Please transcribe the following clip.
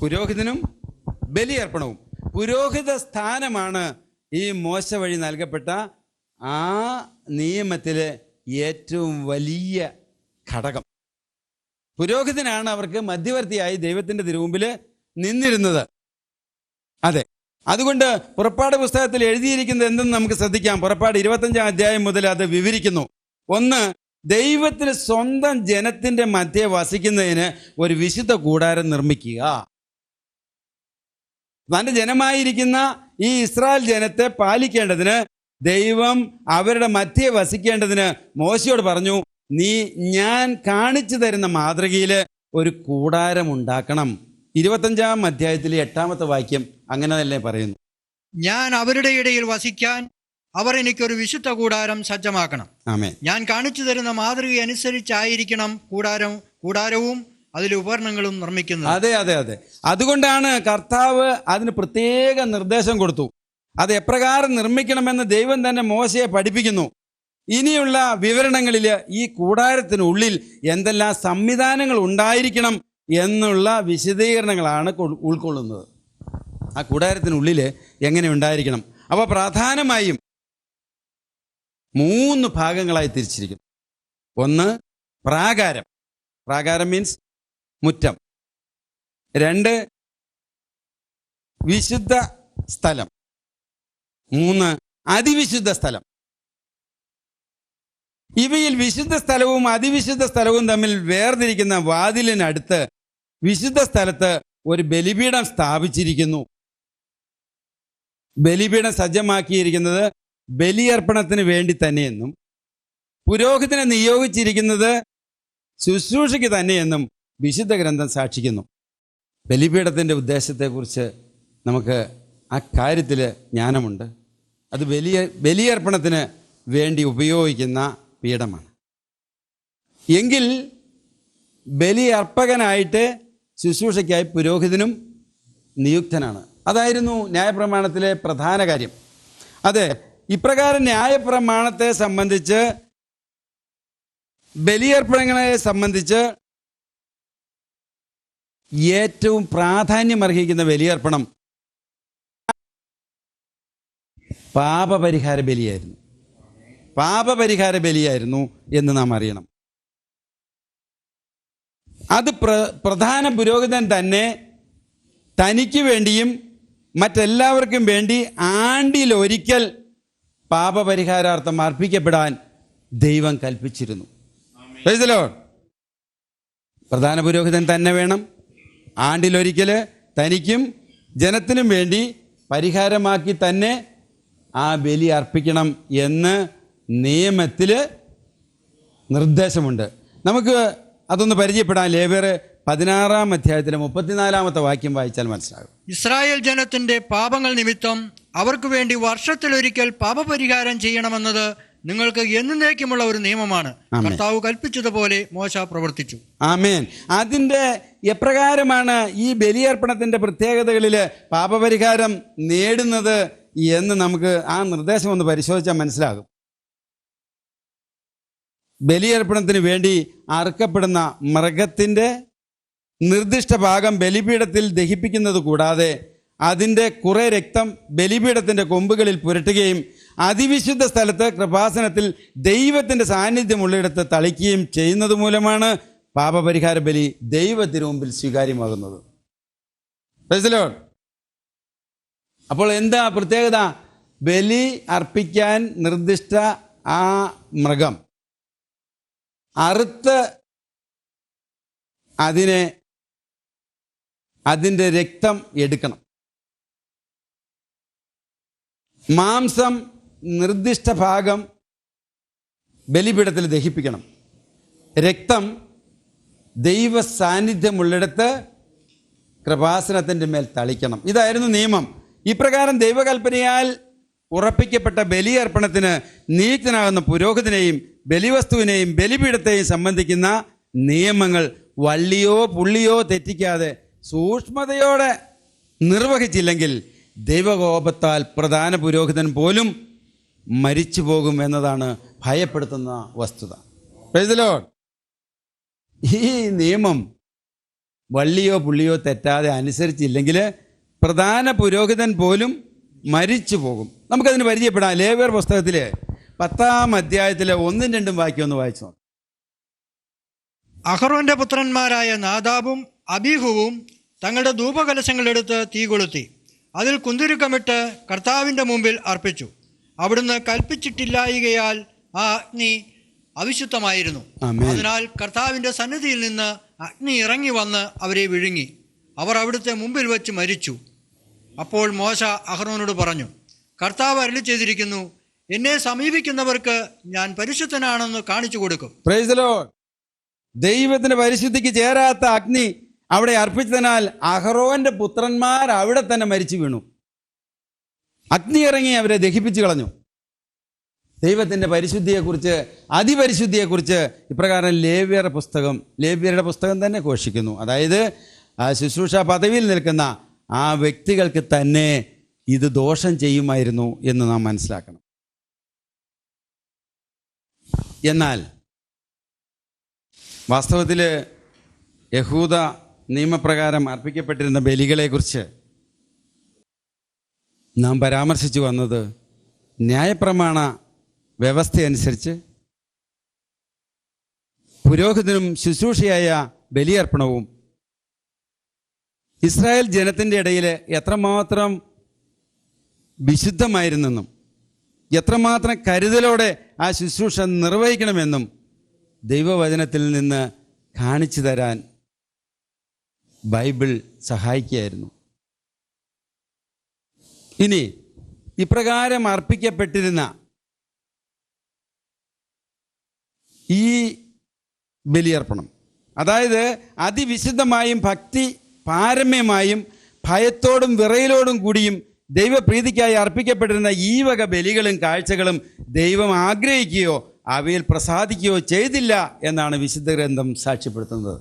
പുരോഹിതനും ബലിയർപ്പണവും. പുരോഹിത സ്ഥാനമാണ് ഈ മോശ വഴി നൽകപ്പെട്ട ആ നിയമത്തിലെ ഏറ്റവും വലിയ ഘടകം. പുരോഹിതനാണ് അവർക്ക് മധ്യവർത്തിയായി ദൈവത്തിൻ്റെ തിരുമുമ്പിൽ നിന്നിരുന്നത്. അതെ, അതുകൊണ്ട് പുറപ്പാട് പുസ്തകത്തിൽ എഴുതിയിരിക്കുന്നത് എന്തെന്ന് നമുക്ക് ശ്രദ്ധിക്കാം. പുറപ്പാട് 25-ാം അധ്യായം മുതൽ അത് വിവരിക്കുന്നു. ഒന്ന്, ദൈവത്തിന് സ്വന്തം ജനത്തിൻ്റെ മധ്യേ വസിക്കുന്നതിന് ഒരു വിശുദ്ധ കൂടാരം നിർമ്മിക്കുക. തൻ്റെ ജനമായിരിക്കുന്ന ഈ ഇസ്രായേൽ ജനത്തെ പാലിക്കേണ്ടതിന് ദൈവം അവരുടെ മധ്യേ വസിക്കേണ്ടതിന് മോശയോട് പറഞ്ഞു, നീ ഞാൻ കാണിച്ചു തരുന്ന മാതൃകയിൽ ഒരു കൂടാരം ഉണ്ടാക്കണം. 25-ാം അധ്യായത്തിലെ 8-ാമത്തെ വാക്യം അങ്ങനെ തന്നെ പറയുന്നു. ഞാൻ അവരുടെ ഇടയിൽ വസിക്കാൻ അവർ എനിക്കൊരു വിശുദ്ധ കൂടാരം സജ്ജമാക്കണം. ആമേൻ. ഞാൻ കാണിച്ചു തരുന്ന മാതൃക അനുസരിച്ചായിരിക്കണം കൂടാരവും അതിലെ ഉപകരണങ്ങളും നിർമ്മിക്കുന്നത്. അതെ അതെ അതെ അതുകൊണ്ടാണ് കർത്താവ് അതിന് പ്രത്യേക നിർദ്ദേശം കൊടുത്തു. അത് എപ്രകാരം നിർമ്മിക്കണമെന്ന് ദൈവം തന്നെ മോശയെ പഠിപ്പിക്കുന്നു. ഇനിയുള്ള വിവരണങ്ങളിൽ ഈ കൂടാരത്തിനുള്ളിൽ എന്തെല്ലാം സംവിധാനങ്ങൾ ഉണ്ടായിരിക്കണം എന്നുള്ള വിശദീകരണങ്ങളാണ് ഉൾക്കൊള്ളുന്നത്. ആ കൂടാരത്തിനുള്ളിൽ എങ്ങനെ ഉണ്ടായിരിക്കണം? അപ്പോൾ പ്രധാനമായും 3 ഭാഗങ്ങളായി തിരിച്ചിരിക്കുന്നു. ഒന്ന്, പ്രാകാരം. പ്രാകാരം മീൻസ് മുറ്റം. 2, വിശുദ്ധ സ്ഥലം. 3, അതിവിശുദ്ധ സ്ഥലം. ഇവയിൽ വിശുദ്ധ സ്ഥലവും അതിവിശുദ്ധ സ്ഥലവും തമ്മിൽ വേർതിരിക്കുന്ന വാതിലിനടുത്ത് വിശുദ്ധ സ്ഥലത്ത് ഒരു ബലിപീഠം സ്ഥാപിച്ചിരിക്കുന്നു. ബലിപീഠം സജ്ജമാക്കിയിരിക്കുന്നത് ബലിയർപ്പണത്തിന് വേണ്ടി തന്നെയെന്നും പുരോഹിതനെ നിയോഗിച്ചിരിക്കുന്നത് ശുശ്രൂഷയ്ക്ക് തന്നെയെന്നും വിശുദ്ധ ഗ്രന്ഥം സാക്ഷിക്കുന്നു. ബലിപീഠത്തിൻ്റെ ഉദ്ദേശത്തെക്കുറിച്ച് നമുക്ക് ആ കാര്യത്തിൽ ജ്ഞാനമുണ്ട്. അത് ബലിയർപ്പണത്തിന് വേണ്ടി ഉപയോഗിക്കുന്ന പീഠമാണ്. എങ്കിൽ ബലിയർപ്പകനായിട്ട് ശുശ്രൂഷയ്ക്കായി പുരോഹിതനും നിയുക്തനാണ്. അതായിരുന്നു ന്യായപ്രമാണത്തിലെ പ്രധാന കാര്യം. അതെ, ഇപ്രകാരം ന്യായപ്രമാണത്തെ സംബന്ധിച്ച്, ബലിയർപ്പണങ്ങളെ സംബന്ധിച്ച് ഏറ്റവും പ്രാധാന്യമർഹിക്കുന്ന ബലിയർപ്പണം പാപപരിഹാര ബലിയായിരുന്നു. പാപപരിഹാര ബലിയായിരുന്നു എന്ന് നാം അറിയണം. അത് പ്രധാന പുരോഹിതൻ തന്നെ തനിക്ക് വേണ്ടിയും മറ്റെല്ലാവർക്കും വേണ്ടി ആണ്ടിലൊരിക്കൽ പാപപരിഹാരാർത്ഥം അർപ്പിക്കപ്പെടാൻ ദൈവം കൽപ്പിച്ചിരുന്നു. Praise the Lord. പ്രധാന പുരോഹിതൻ തന്നെ വേണം, ആണ്ടിലൊരിക്കൽ തനിക്കും ജനത്തിനും വേണ്ടി പരിഹാരമാക്കി തന്നെ ആ ബലി അർപ്പിക്കണം എന്ന് നിയമത്തിൽ നിർദ്ദേശമുണ്ട്. നമുക്ക് അതൊന്ന് പരിചയപ്പെടാൻ ലേവ്യർ 16-ാം അധ്യായത്തിലെ 34-ാമത്തെ വാക്യം വായിച്ചാൽ മനസ്സിലാകും. ഇസ്രായേൽ ജനത്തിന്റെ പാപങ്ങൾ നിമിത്തം അവർക്ക് വേണ്ടി വർഷത്തിലൊരിക്കൽ പാപപരിഹാരം ചെയ്യണമെന്നത് നിങ്ങൾക്ക് എന്നേക്കുമുള്ള ഒരു നിയമമാണ്. കർത്താവ് കൽപ്പിച്ചതുപോലെ മോശ പ്രവർത്തിച്ചു. ആമേൻ. അതിൻ്റെ എപ്രകാരമാണ് ഈ ബലിയർപ്പണത്തിൻ്റെ പ്രത്യേകതകളിൽ പാപപരിഹാരം നേടുന്നത് എന്ന് നമുക്ക് ആ നിർദ്ദേശം ഒന്ന് പരിശോധിച്ചാൽ മനസ്സിലാകും. ബലിയർപ്പണത്തിന് വേണ്ടി അറുക്കപ്പെടുന്ന മൃഗത്തിൻ്റെ നിർദ്ദിഷ്ട ഭാഗം ബലിപീഠത്തിൽ ദഹിപ്പിക്കുന്നത് കൂടാതെ അതിൻ്റെ കുറെ രക്തം ബലിപീഠത്തിൻ്റെ കൊമ്പുകളിൽ പുരട്ടുകയും അതിവിശുദ്ധ സ്ഥലത്ത് കൃപാസനത്തിൽ ദൈവത്തിൻ്റെ സാന്നിധ്യമുള്ളിടത്ത് തളിക്കുകയും ചെയ്യുന്നത് മൂലമാണ് പാപപരിഹാര ബലി ദൈവത്തിനു മുമ്പിൽ സ്വീകാര്യമാകുന്നത്. Praise the Lord. അപ്പോൾ എന്താ പ്രത്യേകത? ബലി അർപ്പിക്കാൻ നിർദ്ദിഷ്ട ആ മൃഗം അറുത്ത് അതിൻ്റെ രക്തം എടുക്കണം. മാംസം നിർദ്ദിഷ്ട ഭാഗം ബലിപീഠത്തിൽ ദഹിപ്പിക്കണം. രക്തം ദൈവ സാന്നിധ്യമുള്ളിടത്ത് കൃപാസനത്തിൻ്റെ മേൽ തളിക്കണം. ഇതായിരുന്നു നിയമം. ഇപ്രകാരം ദൈവകൽപ്പനയാൽ ഉറപ്പിക്കപ്പെട്ട ബലിയർപ്പണത്തിന് നിയുക്തനാകുന്ന പുരോഹിതനെയും ബലിവസ്തുവിനെയും ബലിപീഠത്തെയും സംബന്ധിക്കുന്ന നിയമങ്ങൾ വള്ളിയോ പുള്ളിയോ തെറ്റിക്കാതെ സൂക്ഷ്മതയോടെ നിർവഹിച്ചില്ലെങ്കിൽ ദൈവകോപത്താൽ പ്രധാന പുരോഹിതൻ പോലും മരിച്ചു പോകും എന്നതാണ് ഭയപ്പെടുത്തുന്ന വസ്തുത. Praise the Lord. ഈ നിയമം വള്ളിയോ പുള്ളിയോ തെറ്റാതെ അനുസരിച്ചില്ലെങ്കിൽ പ്രധാന പുരോഹിതൻ പോലും മരിച്ചു പോകും. നമുക്കതിന് പരിചയപ്പെടാം. ലേവ്യർ പുസ്തകത്തിൽ 10-ാം അധ്യായത്തിലെ 1-2 വാക്യം ഒന്ന് വായിച്ചു നോക്കാം. അഹറോന്റെ പുത്രന്മാരായ നാദാബും അബീഹുവും തങ്ങളുടെ ധൂപകലശങ്ങളെടുത്ത് തീ കൊളുത്തി അതിൽ കുന്തുരുക്കമിട്ട് കർത്താവിൻ്റെ മുമ്പിൽ അർപ്പിച്ചു. അവിടുന്ന് കൽപ്പിച്ചിട്ടില്ലായികയാൽ ആ അഗ്നി അവിശുദ്ധമായിരുന്നു. അതിനാൽ കർത്താവിൻ്റെ സന്നിധിയിൽ നിന്ന് അഗ്നി ഇറങ്ങി വന്ന് അവരെ വിഴുങ്ങി. അവർ അവിടുത്തെ മുമ്പിൽ വെച്ച് മരിച്ചു. അപ്പോൾ മോശ അഹറോനോട് പറഞ്ഞു, കർത്താവ് അരുളി ചെയ്തിരിക്കുന്നു, എന്നെ സമീപിക്കുന്നവർക്ക് ഞാൻ പരിശുദ്ധനാണെന്ന് കാണിച്ചു കൊടുക്കും. Praise the Lord. ദൈവത്തിന്റെ പരിശുദ്ധിക്ക് ചേരാത്ത അഗ്നി അവിടെ അർപ്പിച്ചതിനാൽ അഹറോന്റെ പുത്രന്മാർ അവിടെ തന്നെ മരിച്ചു വീണു. അഗ്നി ഇറങ്ങി അവരെ ദഹിപ്പിച്ചു കളഞ്ഞു. ദൈവത്തിന്റെ പരിശുദ്ധിയെക്കുറിച്ച്, അതിപരിശുദ്ധിയെക്കുറിച്ച് ഇപ്രകാരം ലേവ്യരുടെ പുസ്തകം തന്നെ ഘോഷിക്കുന്നു. അതായത് ആ ശുശ്രൂഷ പദവിയിൽ നിൽക്കുന്ന ആ വ്യക്തികൾക്ക് തന്നെ ഇത് ദോഷം ചെയ്യുമായിരുന്നു എന്ന് നാം മനസ്സിലാക്കണം. എന്നാൽ വാസ്തവത്തിൽ യഹൂദ നിയമപ്രകാരം അർപ്പിക്കപ്പെട്ടിരുന്ന ബലികളെക്കുറിച്ച് നാം പരാമർശിച്ചു വന്നത് ന്യായപ്രമാണ വ്യവസ്ഥയനുസരിച്ച് പുരോഹിതനും ശുശ്രൂഷയായ ബലിയർപ്പണവും ഇസ്രായേൽ ജനത്തിൻ്റെ ഇടയിൽ എത്രമാത്രം വിശുദ്ധമായിരുന്നെന്നും എത്രമാത്രം കരുതലോടെ ആ ശുശ്രൂഷ നിർവഹിക്കണമെന്നും ദൈവവചനത്തിൽ നിന്ന് കാണിച്ചു തരാൻ ബൈബിൾ സഹായിക്കുകയായിരുന്നു. ഇനി ഇപ്രകാരം അർപ്പിക്കപ്പെട്ടിരുന്ന ഈ ബലിയർപ്പണം, അതായത് അതിവിശുദ്ധമായും ഭക്തി പാരമ്യമായും ഭയത്തോടും വിറയലോടും കൂടിയും ദൈവപ്രീതിക്കായി അർപ്പിക്കപ്പെട്ടിരുന്ന ഈ വക ബലികളും കാഴ്ചകളും ദൈവം ആഗ്രഹിക്കുകയോ അവയിൽ പ്രസാദിക്കുകയോ ചെയ്തില്ല എന്നാണ് വിശുദ്ധ ഗ്രന്ഥം സാക്ഷ്യപ്പെടുത്തുന്നത്.